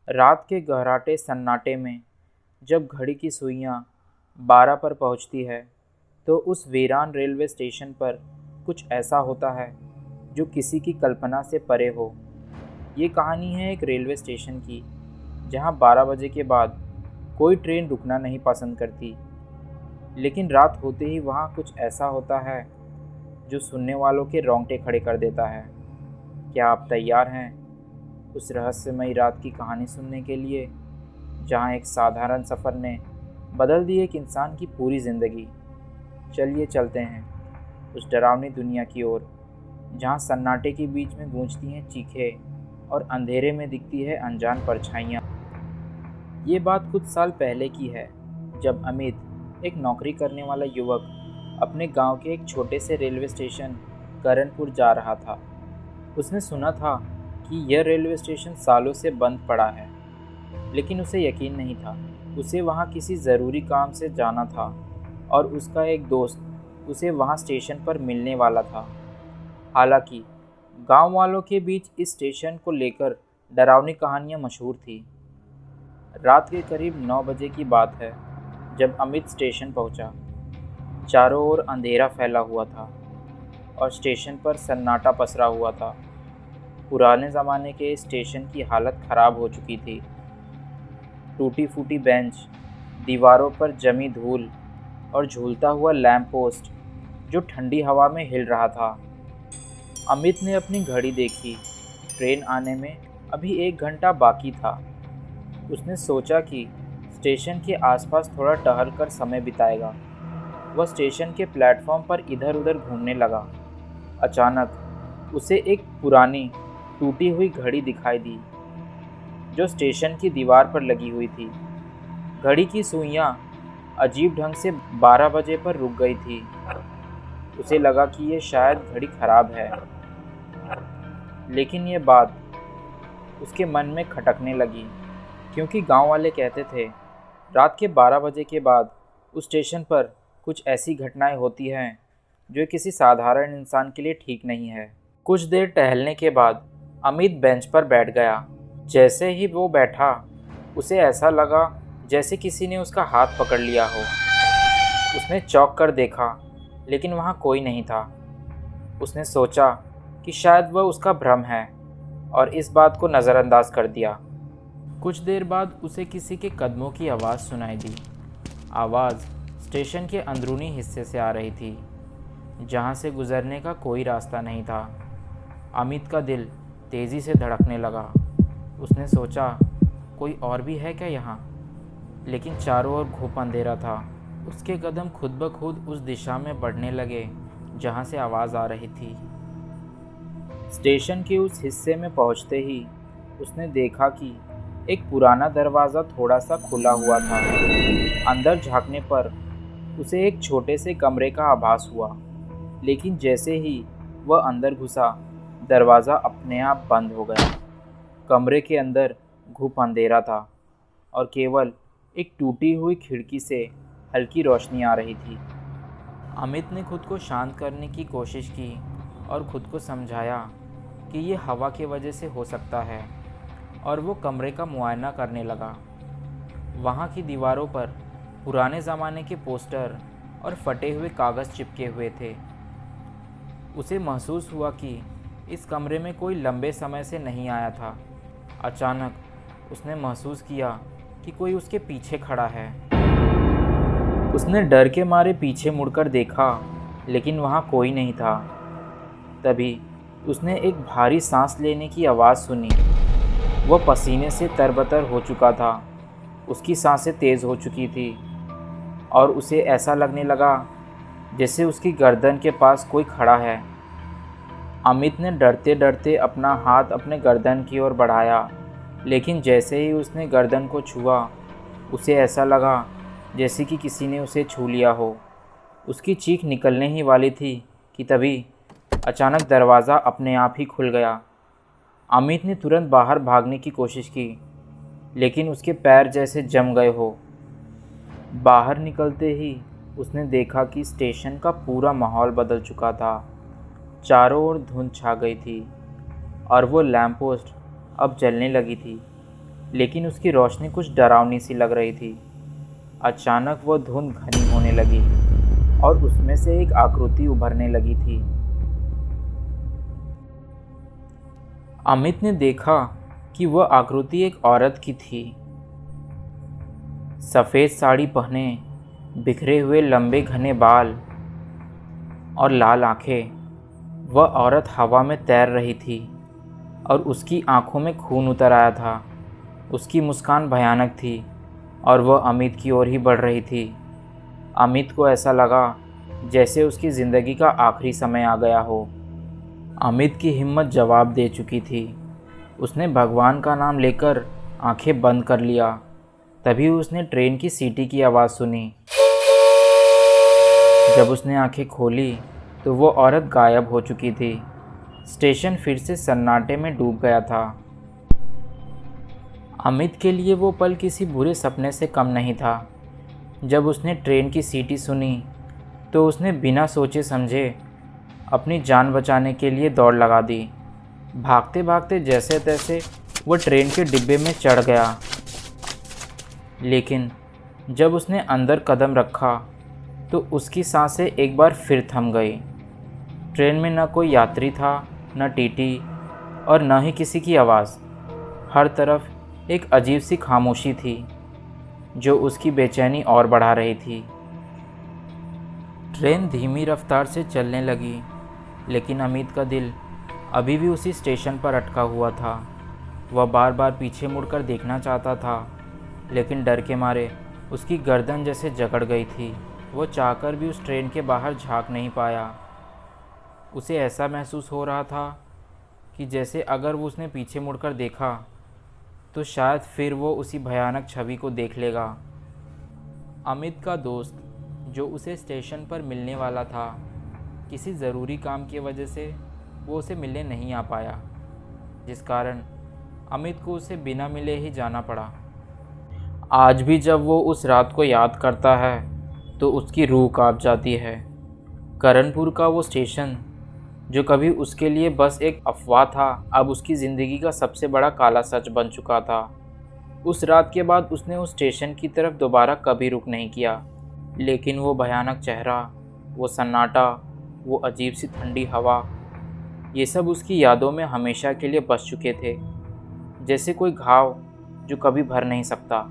रात के गहराटे सन्नाटे में जब घड़ी की सुइयां 12 पर पहुंचती है तो उस वीरान रेलवे स्टेशन पर कुछ ऐसा होता है जो किसी की कल्पना से परे हो। ये कहानी है एक रेलवे स्टेशन की जहां 12 बजे के बाद कोई ट्रेन रुकना नहीं पसंद करती, लेकिन रात होते ही वहां कुछ ऐसा होता है जो सुनने वालों के रोंगटे खड़े कर देता है। क्या आप तैयार हैं उस रहस्यमयी रात की कहानी सुनने के लिए, जहां एक साधारण सफ़र ने बदल दी एक इंसान की पूरी ज़िंदगी। चलिए चलते हैं उस डरावनी दुनिया की ओर, जहां सन्नाटे के बीच में गूंजती हैं चीखें और अंधेरे में दिखती है अनजान परछाइयाँ। ये बात कुछ साल पहले की है, जब अमित, एक नौकरी करने वाला युवक, अपने गांव के एक छोटे से रेलवे स्टेशन करणपुर जा रहा था। उसने सुना था कि यह रेलवे स्टेशन सालों से बंद पड़ा है, लेकिन उसे यकीन नहीं था। उसे वहां किसी ज़रूरी काम से जाना था और उसका एक दोस्त उसे वहां स्टेशन पर मिलने वाला था। हालांकि गांव वालों के बीच इस स्टेशन को लेकर डरावनी कहानियां मशहूर थी। रात के करीब 9 बजे की बात है जब अमित स्टेशन पहुंचा। चारों ओर अंधेरा फैला हुआ था और स्टेशन पर सन्नाटा पसरा हुआ था। पुराने ज़माने के स्टेशन की हालत ख़राब हो चुकी थी। टूटी फूटी बेंच, दीवारों पर जमी धूल और झूलता हुआ लैंप पोस्ट जो ठंडी हवा में हिल रहा था। अमित ने अपनी घड़ी देखी। ट्रेन आने में अभी 1 घंटा बाकी था। उसने सोचा कि स्टेशन के आसपास थोड़ा टहल कर समय बिताएगा। वह स्टेशन के प्लेटफॉर्म पर इधर उधर घूमने लगा। अचानक उसे एक पुरानी टूटी हुई घड़ी दिखाई दी जो स्टेशन की दीवार पर लगी हुई थी। घड़ी की सुइयां अजीब ढंग से 12 बजे पर रुक गई थी। उसे लगा कि यह शायद घड़ी खराब है, लेकिन यह बात उसके मन में खटकने लगी, क्योंकि गांव वाले कहते थे रात के 12 बजे के बाद उस स्टेशन पर कुछ ऐसी घटनाएं होती हैं जो किसी साधारण इंसान के लिए ठीक नहीं है। कुछ देर टहलने के बाद अमित बेंच पर बैठ गया। जैसे ही वो बैठा, उसे ऐसा लगा जैसे किसी ने उसका हाथ पकड़ लिया हो। उसने चौंक कर देखा, लेकिन वहाँ कोई नहीं था। उसने सोचा कि शायद वह उसका भ्रम है और इस बात को नज़रअंदाज कर दिया। कुछ देर बाद उसे किसी के कदमों की आवाज़ सुनाई दी। आवाज़ स्टेशन के अंदरूनी हिस्से से आ रही थी, जहाँ से गुजरने का कोई रास्ता नहीं था। अमित का दिल तेज़ी से धड़कने लगा। उसने सोचा, कोई और भी है क्या यहाँ? लेकिन चारों ओर घुप अंधेरा था। उसके कदम खुद ब खुद उस दिशा में बढ़ने लगे जहाँ से आवाज़ आ रही थी। स्टेशन के उस हिस्से में पहुँचते ही उसने देखा कि एक पुराना दरवाज़ा थोड़ा सा खुला हुआ था। अंदर झांकने पर उसे एक छोटे से कमरे का आभास हुआ, लेकिन जैसे ही वह अंदर घुसा, दरवाज़ा अपने आप बंद हो गया। कमरे के अंदर घुप अंधेरा था और केवल एक टूटी हुई खिड़की से हल्की रोशनी आ रही थी। अमित ने खुद को शांत करने की कोशिश की और खुद को समझाया कि ये हवा की वजह से हो सकता है, और वो कमरे का मुआयना करने लगा। वहाँ की दीवारों पर पुराने ज़माने के पोस्टर और फटे हुए कागज़ चिपके हुए थे। उसे महसूस हुआ कि इस कमरे में कोई लंबे समय से नहीं आया था। अचानक उसने महसूस किया कि कोई उसके पीछे खड़ा है। उसने डर के मारे पीछे मुड़कर देखा, लेकिन वहाँ कोई नहीं था। तभी उसने एक भारी सांस लेने की आवाज़ सुनी। वह पसीने से तरबतर हो चुका था। उसकी सांसें तेज़ हो चुकी थी और उसे ऐसा लगने लगा जैसे उसकी गर्दन के पास कोई खड़ा है। अमित ने डरते डरते अपना हाथ अपने गर्दन की ओर बढ़ाया, लेकिन जैसे ही उसने गर्दन को छुआ, उसे ऐसा लगा जैसे कि किसी ने उसे छू लिया हो। उसकी चीख निकलने ही वाली थी कि तभी अचानक दरवाज़ा अपने आप ही खुल गया। अमित ने तुरंत बाहर भागने की कोशिश की, लेकिन उसके पैर जैसे जम गए हो। बाहर निकलते ही उसने देखा कि स्टेशन का पूरा माहौल बदल चुका था। चारों ओर धुंध छा गई थी और वो लैंप पोस्ट अब जलने लगी थी, लेकिन उसकी रोशनी कुछ डरावनी सी लग रही थी। अचानक वह धुंध घनी होने लगी और उसमें से एक आकृति उभरने लगी थी। अमित ने देखा कि वह आकृति एक औरत की थी। सफ़ेद साड़ी पहने, बिखरे हुए लंबे घने बाल और लाल आंखें, वह औरत हवा में तैर रही थी और उसकी आंखों में खून उतर आया था। उसकी मुस्कान भयानक थी और वह अमित की ओर ही बढ़ रही थी। अमित को ऐसा लगा जैसे उसकी ज़िंदगी का आखिरी समय आ गया हो। अमित की हिम्मत जवाब दे चुकी थी। उसने भगवान का नाम लेकर आंखें बंद कर लिया। तभी उसने ट्रेन की सीटी की आवाज़ सुनी। जब उसने आंखें खोली तो वो औरत गायब हो चुकी थी। स्टेशन फिर से सन्नाटे में डूब गया था। अमित के लिए वो पल किसी बुरे सपने से कम नहीं था। जब उसने ट्रेन की सीटी सुनी तो उसने बिना सोचे समझे अपनी जान बचाने के लिए दौड़ लगा दी। भागते भागते जैसे तैसे वो ट्रेन के डिब्बे में चढ़ गया। लेकिन जब उसने अंदर कदम रखा तो उसकी सांसें एक बार फिर थम गई। ट्रेन में न कोई यात्री था, न टीटी और न ही किसी की आवाज़। हर तरफ एक अजीब सी खामोशी थी जो उसकी बेचैनी और बढ़ा रही थी। ट्रेन धीमी रफ्तार से चलने लगी, लेकिन अमित का दिल अभी भी उसी स्टेशन पर अटका हुआ था। वह बार बार पीछे मुड़कर देखना चाहता था, लेकिन डर के मारे उसकी गर्दन जैसे जकड़ गई थी। वो चाहकर भी उस ट्रेन के बाहर झांक नहीं पाया। उसे ऐसा महसूस हो रहा था कि जैसे अगर वो उसने पीछे मुड़कर देखा तो शायद फिर वो उसी भयानक छवि को देख लेगा। अमित का दोस्त जो उसे स्टेशन पर मिलने वाला था, किसी ज़रूरी काम की वजह से वो उसे मिलने नहीं आ पाया, जिस कारण अमित को उसे बिना मिले ही जाना पड़ा। आज भी जब वो उस रात को याद करता है तो उसकी रूह कांप जाती है। करणपुर का वो स्टेशन जो कभी उसके लिए बस एक अफवाह था, अब उसकी ज़िंदगी का सबसे बड़ा काला सच बन चुका था। उस रात के बाद उसने उस स्टेशन की तरफ दोबारा कभी रुख नहीं किया। लेकिन वो भयानक चेहरा, वो सन्नाटा, वो अजीब सी ठंडी हवा, ये सब उसकी यादों में हमेशा के लिए बस चुके थे, जैसे कोई घाव जो कभी भर नहीं सकता।